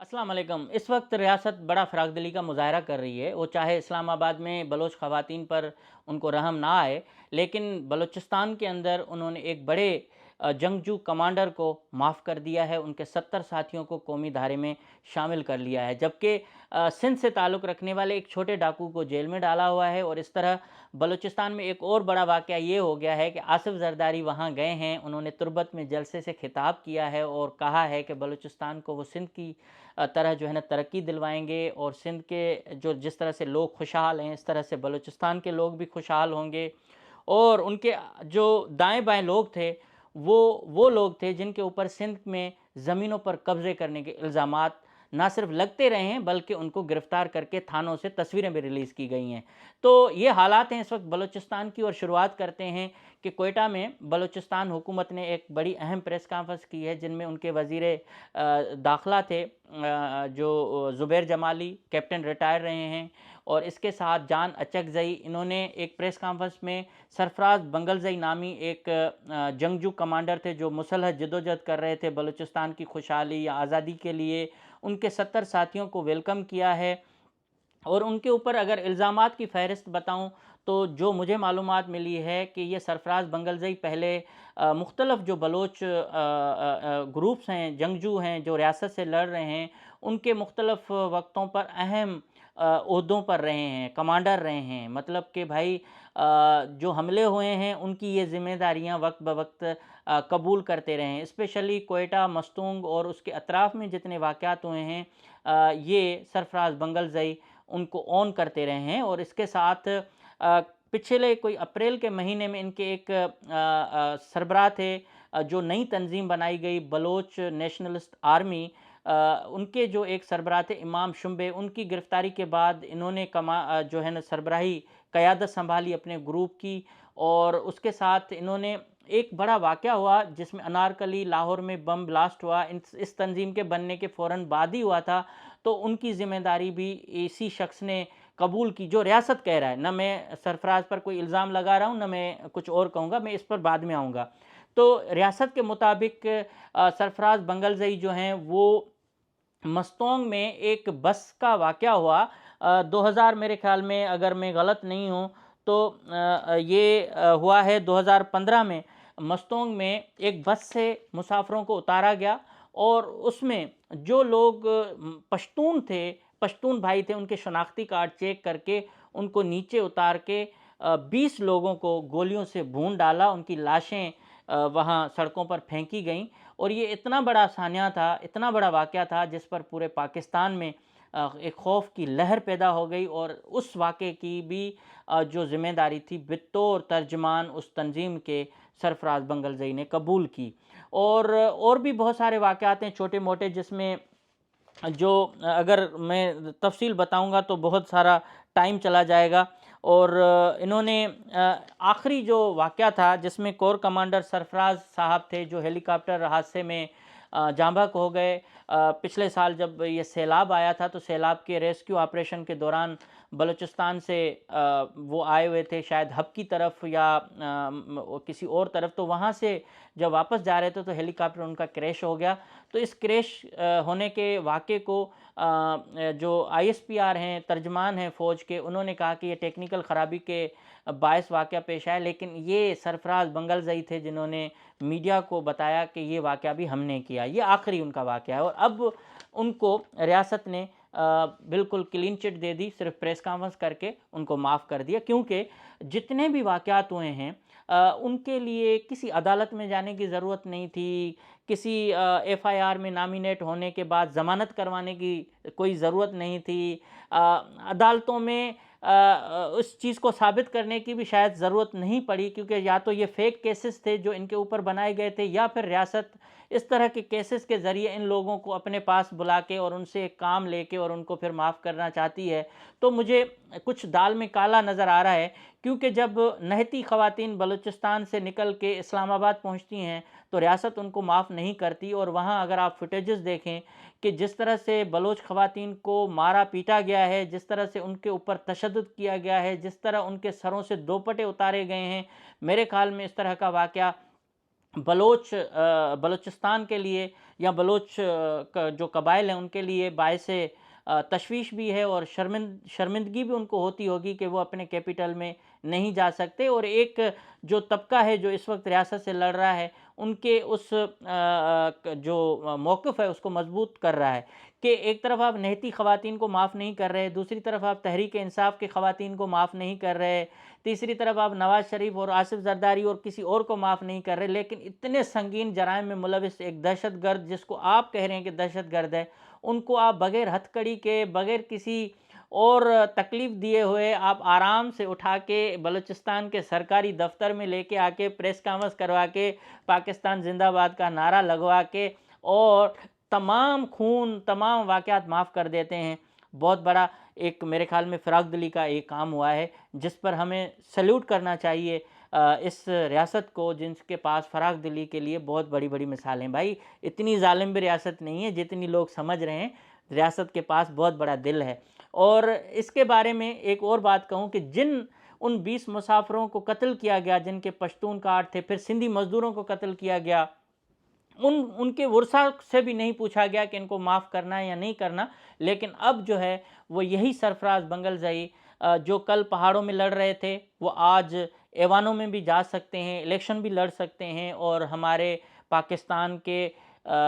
अस्सलाम वालेकुम। इस वक्त रियासत बड़ा फ़राख़दिली का मुज़ाहरा कर रही है। वो चाहे इस्लामाबाद में बलोच ख़वातीन पर उनको रहम ना आए, लेकिन बलूचिस्तान के अंदर उन्होंने एक बड़े जंगजू कमांडर को माफ़ कर दिया है, उनके 70 साथियों को कौमी धारे में शामिल कर लिया है। जबकि सिंध से ताल्लुक़ रखने वाले एक छोटे डाकू को जेल में डाला हुआ है। और इस तरह बलूचिस्तान में एक और बड़ा वाक़या ये हो गया है कि आसिफ़ ज़रदारी वहाँ गए हैं, उन्होंने तुर्बत में जलसे से खिताब किया है और कहा है कि बलूचिस्तान को वो सिंध की तरह जो है ना तरक्की दिलवाएँगे और सिंध के जो जिस तरह से लोग खुशहाल हैं, इस तरह से बलूचिस्तान के लोग भी खुशहाल होंगे। और उनके जो दाएँ-बाएँ लोग थे, वो लोग थे जिनके ऊपर सिंध में ज़मीनों पर कब्ज़े करने के इल्ज़ामात ना सिर्फ लगते रहे हैं, बल्कि उनको गिरफ़्तार करके थानों से तस्वीरें भी रिलीज़ की गई हैं। तो ये हालात हैं इस वक्त बलूचिस्तान की। और शुरुआत करते हैं कि क्वेटा में बलूचिस्तान हुकूमत ने एक बड़ी अहम प्रेस कॉन्फ्रेंस की है, जिनमें उनके वज़ीर दाखिला थे जो ज़ुबैर जमाली, कैप्टन रिटायर रहे हैं। और इसके साथ जान अचकज़ई, इन्होंने एक प्रेस कॉन्फ्रेंस में सरफ़राज़ बंगलज़ई नामी एक जंगजू कमांडर थे जो मुसल्ह जदोजहद कर रहे थे बलूचिस्तान की खुशहाली या आज़ादी के लिए, उनके 70 साथियों को वेलकम किया है। और उनके ऊपर अगर इल्ज़ामात की फ़हरिस्त बताऊँ, तो जो मुझे मालूमात मिली है कि ये सरफ़राज़ बंगलज़ई पहले मुख्तलिफ़ जो बलोच ग्रुप्स हैं, जंगजू हैं, जो रियासत से लड़ रहे हैं, उनके मुख्तलिफ़ वक़्तों पर अहम ओहदों पर रहे हैं, कमांडर रहे हैं। मतलब कि भाई जो हमले हुए हैं, उनकी ये ज़िम्मेदारियाँ वक़्त ब वक़्त कबूल करते रहे हैं। स्पेशली क्वेटा, मस्तूंग और उसके अतराफ़ में जितने वाक़यात हुए हैं, ये सरफ़राज़ बंगलज़ई उनको ऑन करते रहे हैं। और इसके साथ पिछले कोई अप्रैल के महीने में इनके एक सरबराह थे, जो नई तंज़ीम बनाई गई बलोच नेशनलिस्ट आर्मी, उनके जो एक सरबराह थे इमाम शुम्बे, उनकी गिरफ़्तारी के बाद इन्होंने जो है ना सरबराही क़यादत सँभाली अपने ग्रुप की। और उसके साथ इन्होंने एक बड़ा वाक़या हुआ जिसमें अनारकली, लाहौर में बम ब्लास्ट हुआ, इस तंज़ीम के बनने के फ़ौरन बाद ही हुआ था। तो उनकी ज़िम्मेदारी भी इसी शख़्स ने कबूल की, जो रियासत कह रहा है। ना मैं सरफ़राज़ पर कोई इल्ज़ाम लगा रहा हूँ, ना मैं कुछ और कहूँगा, मैं इस पर बाद में आऊँगा। तो रियासत के मुताबिक सरफ़राज़ बंगलज़ई जो हैं, वो मस्तोंग में एक बस का वाक़या हुआ 2000 मेरे ख़्याल में, अगर मैं गलत नहीं हूँ, तो ये हुआ है 2015 में। मस्तोंग में एक बस से मुसाफ़िरों को उतारा गया और उसमें जो लोग पश्तून थे, पश्तून भाई थे, उनके शनाख्ती कार्ड चेक करके उनको नीचे उतार के 20 लोगों को गोलियों से भून डाला, उनकी लाशें वहाँ सड़कों पर फेंकी गईं। और ये इतना बड़ा सान्या था, इतना बड़ा वाक़या था, जिस पर पूरे पाकिस्तान में एक खौफ़ की लहर पैदा हो गई। और उस वाक़े की भी जो ज़िम्मेदारी थी बतौर तर्जमान उस तंज़ीम के सरफ़राज़ बंगलज़ई ने कबूल की। और भी बहुत सारे वाक़यात हैं छोटे-मोटे, जिसमें जो अगर मैं तफ़सील बताऊँगा तो बहुत सारा टाइम चला जाएगा। और इन्होंने आखिरी जो वाक़या था जिसमें कोर कमांडर सरफ़राज़ साहब थे, जो हेलिकॉप्टर हादसे में जाँ बहक हो गए। पिछले साल जब ये सैलाब आया था, तो सैलाब के रेस्क्यू ऑपरेशन के दौरान बलूचिस्तान से वो आए हुए थे, शायद हब की तरफ या किसी और तरफ। तो वहाँ से जब वापस जा रहे थे, तो हेलिकॉप्टर उनका क्रैश हो गया। तो इस क्रैश होने के वाक़े को जो आईएसपीआर हैं, तर्जमान हैं फ़ौज के, उन्होंने कहा कि ये टेक्निकल ख़राबी के बायस वाक़या पेश आया। लेकिन ये सरफ़राज़ बंगलज़ई थे जिन्होंने मीडिया को बताया कि ये वाक़या भी हमने किया। ये आखिरी उनका वाक़या है। और अब उनको रियासत ने बिल्कुल क्लीन चिट दे दी, सिर्फ़ प्रेस कॉन्फ्रेंस करके उनको माफ़ कर दिया। क्योंकि जितने भी वाक़यात हुए हैं, उनके लिए किसी अदालत में जाने की ज़रूरत नहीं थी, किसी एफआईआर में नामिनेट होने के बाद ज़मानत करवाने की कोई ज़रूरत नहीं थी। अदालतों में उस चीज़ को साबित करने की भी शायद ज़रूरत नहीं पड़ी, क्योंकि या तो ये फ़ेक केसेस थे जो इनके ऊपर बनाए गए थे, या फिर रियासत इस तरह के केसेस के ज़रिए इन लोगों को अपने पास बुला के और उनसे एक काम लेके और उनको फिर माफ़ करना चाहती है। तो मुझे कुछ दाल में काला नज़र आ रहा है, क्योंकि जब नहती ख़वातीन बलूचिस्तान से निकल के इस्लामाबाद पहुँचती हैं, तो रियासत उनको माफ़ नहीं करती। और वहाँ अगर आप फुटेजेस देखें कि जिस तरह से बलोच ख़वातीन को मारा पीटा गया है, जिस तरह से उनके ऊपर तशद्दुद किया गया है, जिस तरह उनके सरों से दोपटे उतारे गए हैं, मेरे ख़्याल में इस तरह का वाक़या बलूचिस्तान के लिए या बलोच जो कबाइल हैं उनके लिए बायस तशवीश भी है और शर्मिंदगी भी उनको होती होगी कि वो अपने कैपिटल में नहीं जा सकते। और एक जो तबका है जो इस वक्त रियासत से लड़ रहा है, उनके उस जो मौक़िफ़ है उसको मजबूत कर रहा है कि एक तरफ आप नहती ख़वातीन को माफ़ नहीं कर रहे, दूसरी तरफ आप तहरीक इंसाफ के ख़वातीन को माफ़ नहीं कर रहे, तीसरी तरफ आप नवाज़ शरीफ और आसिफ जरदारी और किसी और को माफ़ नहीं कर रहे। लेकिन इतने संगीन जराइम में मुलविस एक दहशतगर्द, जिसको आप कह रहे हैं कि दहशतगर्द है, उनको आप बग़ैर हथकड़ी के, बग़ैर किसी और तकलीफ़ दिए हुए आप आराम से उठा के बलूचिस्तान के सरकारी दफ्तर में लेके आके प्रेस कॉन्फ्रेंस करवा के पाकिस्तान ज़िंदाबाद का नारा लगवा के और तमाम खून, तमाम वाक़यात माफ़ कर देते हैं। बहुत बड़ा एक मेरे ख़्याल में फ़राख़ दिली का एक काम हुआ है, जिस पर हमें सैल्यूट करना चाहिए इस रियासत को, जिनके पास फ़राख़ दिली के लिए बहुत बड़ी-बड़ी मिसालें हैं। भाई इतनी ज़ालिम भी रियासत नहीं है जितनी लोग समझ रहे हैं, रियासत के पास बहुत बड़ा दिल है। और इसके बारे में एक और बात कहूँ कि जिन उन 20 मुसाफ़िरों को कत्ल किया गया जिनके पश्तून कार्ड थे, फिर सिंधी मज़दूरों को कत्ल किया गया, उनके वर्सा से भी नहीं पूछा गया कि इनको माफ़ करना है या नहीं करना। लेकिन अब जो है वो यही सरफराज बंगलज़ई जो कल पहाड़ों में लड़ रहे थे, वो आज ऐवानों में भी जा सकते हैं, इलेक्शन भी लड़ सकते हैं और हमारे पाकिस्तान के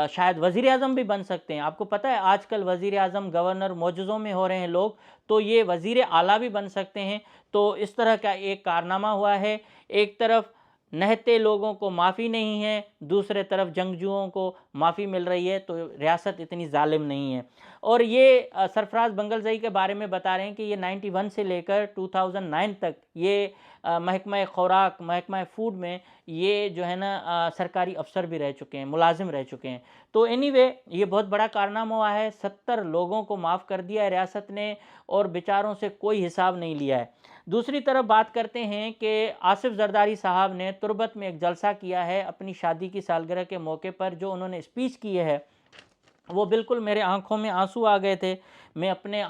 शायद वज़ीर आज़म भी बन सकते हैं। आपको पता है आजकल वज़ीर आज़म, गवर्नर मौजज़ों में हो रहे हैं लोग, तो ये वज़ीर आला भी बन सकते हैं। तो इस तरह का एक कारनामा हुआ है। एक तरफ नहते लोगों को माफ़ी नहीं है, दूसरे तरफ जंगजुओं को माफ़ी मिल रही है, तो रियासत इतनी ज़ालिम नहीं है। और ये सरफराज बंगलज़ई के बारे में बता रहे हैं कि ये 91 से लेकर 2009 तक ये महकमा खुराक, महकमा फ़ूड में ये जो है ना सरकारी अफ़सर भी रह चुके हैं, मुलाज़िम रह चुके हैं। तो एनीवे ये बहुत बड़ा कारनामा हुआ है, 70 लोगों को माफ़ कर दिया है रियासत ने और बेचारों से कोई हिसाब नहीं लिया है। दूसरी तरफ बात करते हैं कि आसिफ जरदारी साहब ने तुर्बत में एक जलसा किया है अपनी शादी की सालगिरह के मौके पर। जो उन्होंने स्पीच की है वो बिल्कुल मेरे आँखों में आंसू आ गए थे। मैं अपने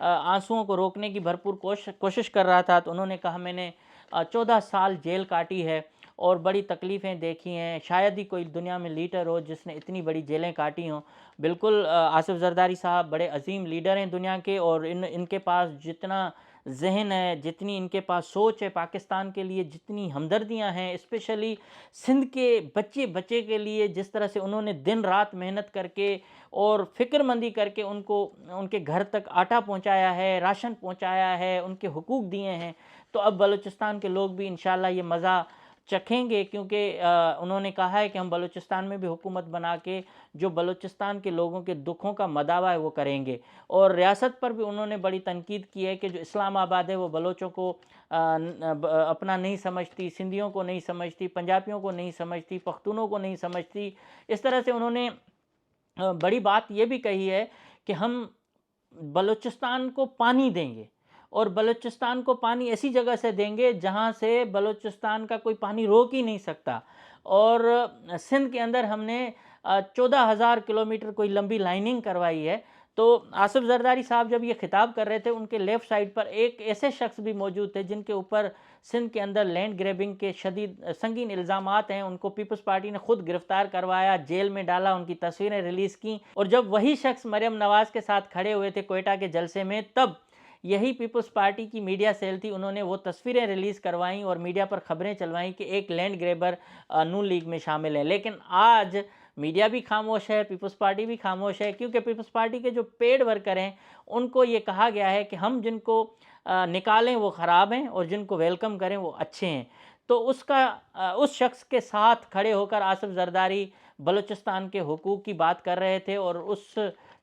आंसुओं को रोकने की भरपूर कोशिश कर रहा था। तो उन्होंने कहा मैंने 14 साल जेल काटी है और बड़ी तकलीफ़ें देखी हैं, शायद ही कोई दुनिया में लीडर हो जिसने इतनी बड़ी जेलें काटी हों। बिल्कुल आसिफ जरदारी साहब बड़े अजीम लीडर हैं दुनिया के और इनके पास जितना ज़हन है, जितनी इनके पास सोच है पाकिस्तान के लिए, जितनी हमदर्दियाँ हैं, स्पेशली सिंध के बच्चे के लिए, जिस तरह से उन्होंने दिन रात मेहनत करके और फ़िक्रमंदी करके उनको उनके घर तक आटा पहुँचाया है, राशन पहुँचाया है, उनके हुकूक दिए हैं। तो अब बलूचिस्तान के लोग भी इंशाअल्लाह ये मज़ा चखेंगे, क्योंकि उन्होंने कहा है कि हम बलूचिस्तान में भी हुकूमत बना के जो बलूचिस्तान के लोगों के दुखों का मदावा है वो करेंगे। और रियासत पर भी उन्होंने बड़ी तनकीद की है कि जो इस्लामाबाद है वो बलोचों को अपना नहीं समझती, सिंधियों को नहीं समझती, पंजाबियों को नहीं समझती, पख्तूनों को नहीं समझती। इस तरह से उन्होंने बड़ी बात ये भी कही है कि हम बलूचिस्तान को पानी देंगे और बलूचिस्तान को पानी ऐसी जगह से देंगे जहाँ से बलूचिस्तान का कोई पानी रोक ही नहीं सकता। और सिंध के अंदर हमने 14,000 किलोमीटर कोई लंबी लाइनिंग करवाई है। तो आसिफ जरदारी साहब जब ये खिताब कर रहे थे, उनके लेफ़्ट साइड पर एक ऐसे शख्स भी मौजूद थे जिनके ऊपर सिंध के अंदर लैंड ग्रैबिंग के शदीद संगीन इल्ज़ामात हैं। उनको पीपल्स पार्टी ने खुद गिरफ़्तार करवाया, जेल में डाला, उनकी तस्वीरें रिलीज़ की। और जब वही शख्स मरियम नवाज़ के साथ खड़े हुए थे कोयटा के जलसे में, तब यही पीपल्स पार्टी की मीडिया सेल थी, उन्होंने वो तस्वीरें रिलीज़ करवाईं और मीडिया पर खबरें चलवाईं कि एक लैंड ग्रैबर नून लीग में शामिल है। लेकिन आज मीडिया भी खामोश है, पीपल्स पार्टी भी खामोश है, क्योंकि पीपल्स पार्टी के जो पेड वर्कर हैं उनको ये कहा गया है कि हम जिनको निकालें वो ख़राब हैं और जिनको वेलकम करें वो अच्छे हैं। तो उस शख्स के साथ खड़े होकर आसिफ जरदारी बलूचिस्तान के हुकूक की बात कर रहे थे और उस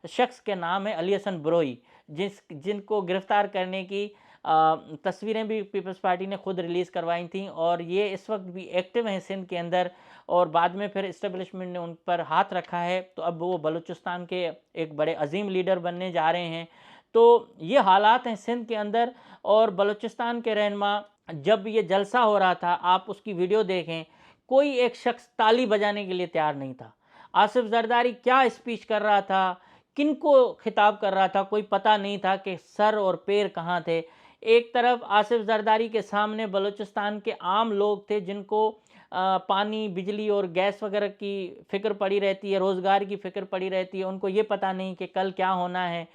शख्स के नाम है अली हसन बरोई, जिनको गिरफ़्तार करने की तस्वीरें भी पीपल्स पार्टी ने खुद रिलीज़ करवाई थी और ये इस वक्त भी एक्टिव हैं सिंध के अंदर। और बाद में फिर इस्टेब्लिशमेंट ने उन पर हाथ रखा है, तो अब वो बलूचिस्तान के एक बड़े अजीम लीडर बनने जा रहे हैं। तो ये हालात हैं सिंध के अंदर। और बलूचिस्तान के रहनुमा, जब ये जलसा हो रहा था, आप उसकी वीडियो देखें, कोई एक शख्स ताली बजाने के लिए तैयार नहीं था। आसिफ जरदारी क्या स्पीच कर रहा था, किनको खिताब कर रहा था, कोई पता नहीं था कि सर और पैर कहाँ थे। एक तरफ आसिफ जरदारी के सामने बलूचिस्तान के आम लोग थे जिनको पानी, बिजली और गैस वगैरह की फ़िक्र पड़ी रहती है, रोज़गार की फ़िक्र पड़ी रहती है, उनको ये पता नहीं कि कल क्या होना है।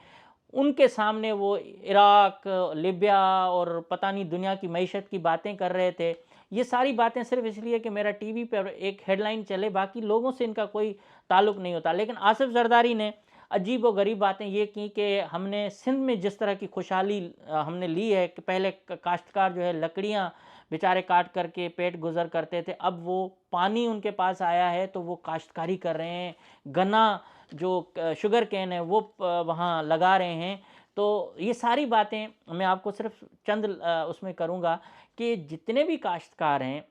उनके सामने वो इराक, लिबिया और पता नहीं दुनिया की मईशत की बातें कर रहे थे। ये सारी बातें सिर्फ़ इसलिए कि मेरा टीवी पर एक हेडलाइन चले, बाकी लोगों से इनका कोई ताल्लुक नहीं होता। लेकिन आसिफ़ ज़रदारी ने अजीब व गरीब बातें ये की कि हमने सिंध में जिस तरह की खुशहाली हमने ली है कि पहले काश्तकार जो है लकड़ियाँ बेचारे काट करके पेट गुज़र करते थे, अब वो पानी उनके पास आया है तो वो काश्तकारी कर रहे हैं। गन्ना जो शुगर केन है वो वहाँ लगा रहे हैं। तो ये सारी बातें मैं आपको सिर्फ़ चंद उसमें करूँगा कि जितने भी काश्तकार हैं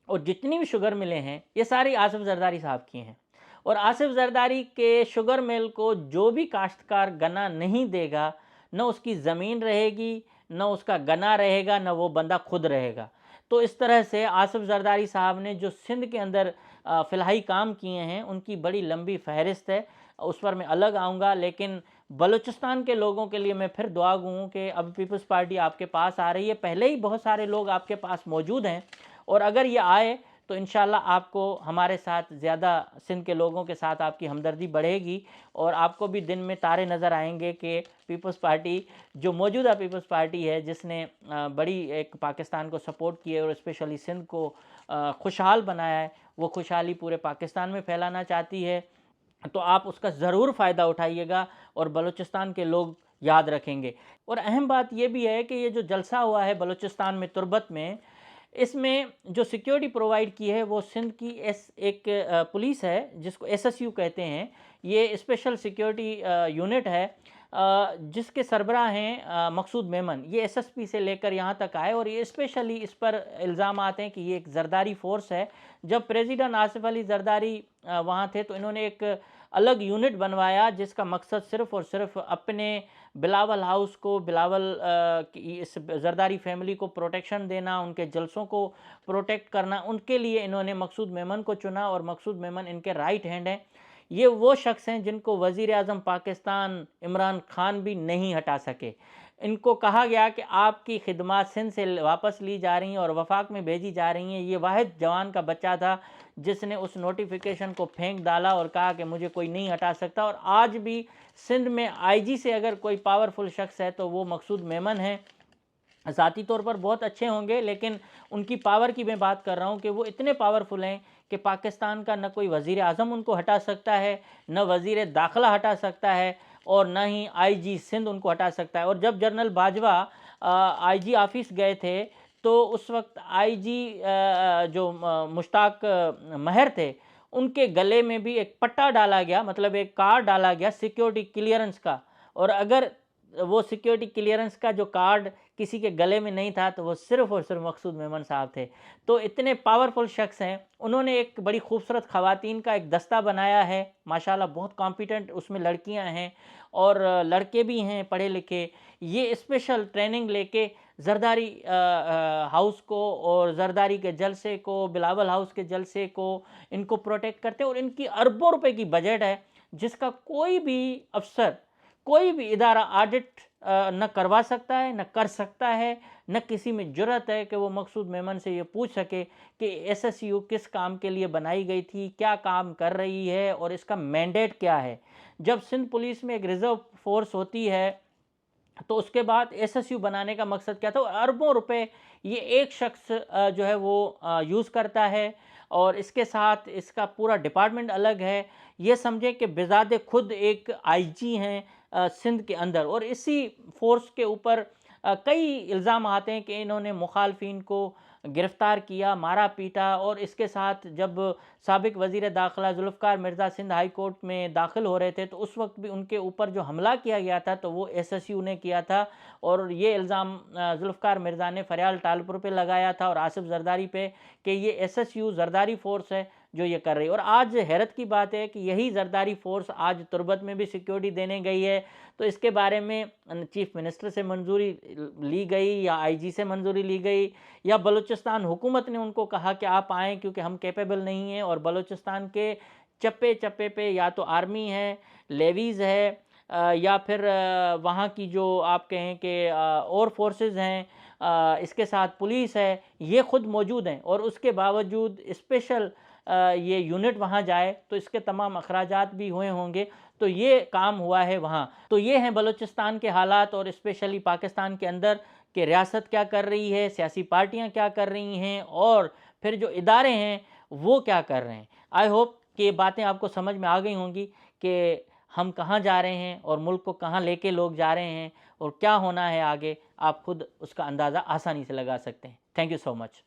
और जितनी भी शुगर मिलें हैं, ये सारी आसिफ़ ज़रदारी साहब की हैं। और आसिफ़ ज़रदारी के शुगर मिल को जो भी काश्तकार गन्ना नहीं देगा, न उसकी ज़मीन रहेगी, न उसका गन्ना रहेगा, न वो बंदा खुद रहेगा। तो इस तरह से आसिफ़ ज़रदारी साहब ने जो सिंध के अंदर फ़िलहाई काम किए हैं, उनकी बड़ी लंबी फ़हरिस्त है। उस पर मैं अलग आऊँगा, लेकिन बलूचिस्तान के लोगों के लिए मैं फिर दुआ गो हूँ कि अब पीपल्स पार्टी आपके पास आ रही है। पहले ही बहुत सारे लोग आपके पास मौजूद हैं और अगर ये आए तो इंशाल्लाह आपको हमारे साथ ज़्यादा सिंध के लोगों के साथ आपकी हमदर्दी बढ़ेगी और आपको भी दिन में तारे नज़र आएंगे कि पीपल्स पार्टी जो मौजूदा पीपल्स पार्टी है जिसने बड़ी एक पाकिस्तान को सपोर्ट किया और स्पेशली सिंध को खुशहाल बनाया है, वो खुशहाली पूरे पाकिस्तान में फैलाना चाहती है। तो आप उसका ज़रूर फ़ायदा उठाइएगा और बलूचिस्तान के लोग याद रखेंगे। और अहम बात ये भी है कि ये जो जलसा हुआ है बलूचिस्तान में तुर्बत में, इसमें जो सिक्योरिटी प्रोवाइड की है वो सिंध की एक पुलिस है जिसको एसएसयू कहते हैं। ये स्पेशल सिक्योरिटी यूनिट है जिसके सरबराह हैं मकसूद मेमन। ये एसएसपी से लेकर यहाँ तक आए और ये स्पेशली इस पर इल्ज़ाम आते हैं कि ये एक ज़रदारी फ़ोर्स है। जब प्रेसिडेंट आसिफ अली ज़रदारी वहाँ थे तो इन्होंने एक अलग यूनिट बनवाया जिसका मकसद सिर्फ़ और सिर्फ अपने बिलावल हाउस को, बिलावल की इस ज़रदारी फैमिली को प्रोटेक्शन देना, उनके जलसों को प्रोटेक्ट करना, उनके लिए इन्होंने मकसूद मेमन को चुना और मकसूद मेमन इनके राइट हैंड हैं। ये वो शख्स हैं जिनको वज़ीर आज़म पाकिस्तान इमरान खान भी नहीं हटा सके। इनको कहा गया कि आपकी खिदमात सिंध से वापस ली जा रही हैं और वफाक में भेजी जा रही हैं। ये वाहिद जवान का बच्चा था जिसने उस नोटिफिकेशन को फेंक डाला और कहा कि मुझे कोई नहीं हटा सकता। और आज भी सिंध में आईजी से अगर कोई पावरफुल शख्स है तो वो मकसूद मेमन है। ज़ाती तौर पर बहुत अच्छे होंगे लेकिन उनकी पावर की मैं बात कर रहा हूँ कि वो इतने पावरफुल हैं कि पाकिस्तान का न कोई वज़ीर आज़म उनको हटा सकता है, न वज़ीर दाखिला हटा सकता है और न ही आईजी सिंध उनको हटा सकता है। और जब जनरल बाजवा आईजी ऑफिस गए थे तो उस वक्त आईजी जो मुश्ताक महर थे उनके गले में भी एक पट्टा डाला गया, मतलब एक कार्ड डाला गया सिक्योरिटी क्लियरेंस का। और अगर वो सिक्योरिटी क्लियरेंस का जो कार्ड किसी के गले में नहीं था तो वो सिर्फ़ और सिर्फ मकसूद मेमन साहब थे। तो इतने पावरफुल शख्स हैं। उन्होंने एक बड़ी खूबसूरत ख़वातीन का एक दस्ता बनाया है, माशाल्लाह बहुत कॉम्पिटेंट उसमें लड़कियां हैं और लड़के भी हैं पढ़े लिखे। ये स्पेशल ट्रेनिंग लेके ज़रदारी हाउस को और ज़रदारी के जलसे को, बिलावल हाउस के जलसे को इनको प्रोटेक्ट करते हैं। और इनकी अरबों रुपए की बजट है जिसका कोई भी अफसर, कोई भी इदारा ऑडिट न करवा सकता है, न कर सकता है, न किसी में जुर्रत है कि वो मकसूद मेमन से ये पूछ सके कि एसएसयू किस काम के लिए बनाई गई थी, क्या काम कर रही है और इसका मैंडेट क्या है। जब सिंध पुलिस में एक रिज़र्व फोर्स होती है तो उसके बाद एसएसयू बनाने का मकसद क्या था। अरबों रुपए ये एक शख्स जो है वो यूज़ करता है और इसके साथ इसका पूरा डिपार्टमेंट अलग है। ये समझे कि बेज़ाते खुद एक आईजी हैं सिंध के अंदर। और इसी फोर्स के ऊपर कई इल्ज़ाम आते हैं कि इन्होंने मुखालफिन को गिरफ़्तार किया, मारा पीटा। और इसके साथ जब साबिक वज़ीर दाखिला ज़ुल्फ़िकार मिर्ज़ा सिंध हाई कोर्ट में दाखिल हो रहे थे तो उस वक्त भी उनके ऊपर जो हमला किया गया था तो वो एसएसयू ने किया था। और ये इल्ज़ाम ज़ुल्फ़िकार मिर्ज़ा ने फ़रियाल टालपुर पे लगाया था और आसिफ ज़रदारी पे कि ये एसएसयू ज़रदारी फ़ोर्स है जो ये कर रही है। और आज हैरत की बात है कि यही ज़रदारी फ़ोर्स आज तुर्बत में भी सिक्योरिटी देने गई है। तो इसके बारे में चीफ़ मिनिस्टर से मंजूरी ली गई या आईजी से मंजूरी ली गई या बलूचिस्तान हुकूमत ने उनको कहा कि आप आएँ क्योंकि हम कैपेबल नहीं हैं। और बलूचिस्तान के चप्पे चप्पे पे या तो आर्मी है, लेवीज़ है या फिर वहाँ की जो आप कहें कि और फोर्सेस हैं इसके साथ पुलिस है, ये खुद मौजूद हैं और उसके बावजूद स्पेशल ये यूनिट वहाँ जाए तो इसके तमाम अखराजात भी हुए होंगे। तो ये काम हुआ है वहाँ। तो ये हैं बलूचिस्तान के हालात और स्पेशली पाकिस्तान के अंदर कि रियासत क्या कर रही है, सियासी पार्टियाँ क्या कर रही हैं और फिर जो इदारे हैं वो क्या कर रहे हैं। आई होप कि ये बातें आपको समझ में आ गई होंगी कि हम कहाँ जा रहे हैं और मुल्क को कहाँ लेके लोग जा रहे हैं और क्या होना है आगे। आप खुद उसका अंदाज़ा आसानी से लगा सकते हैं। Thank you so much.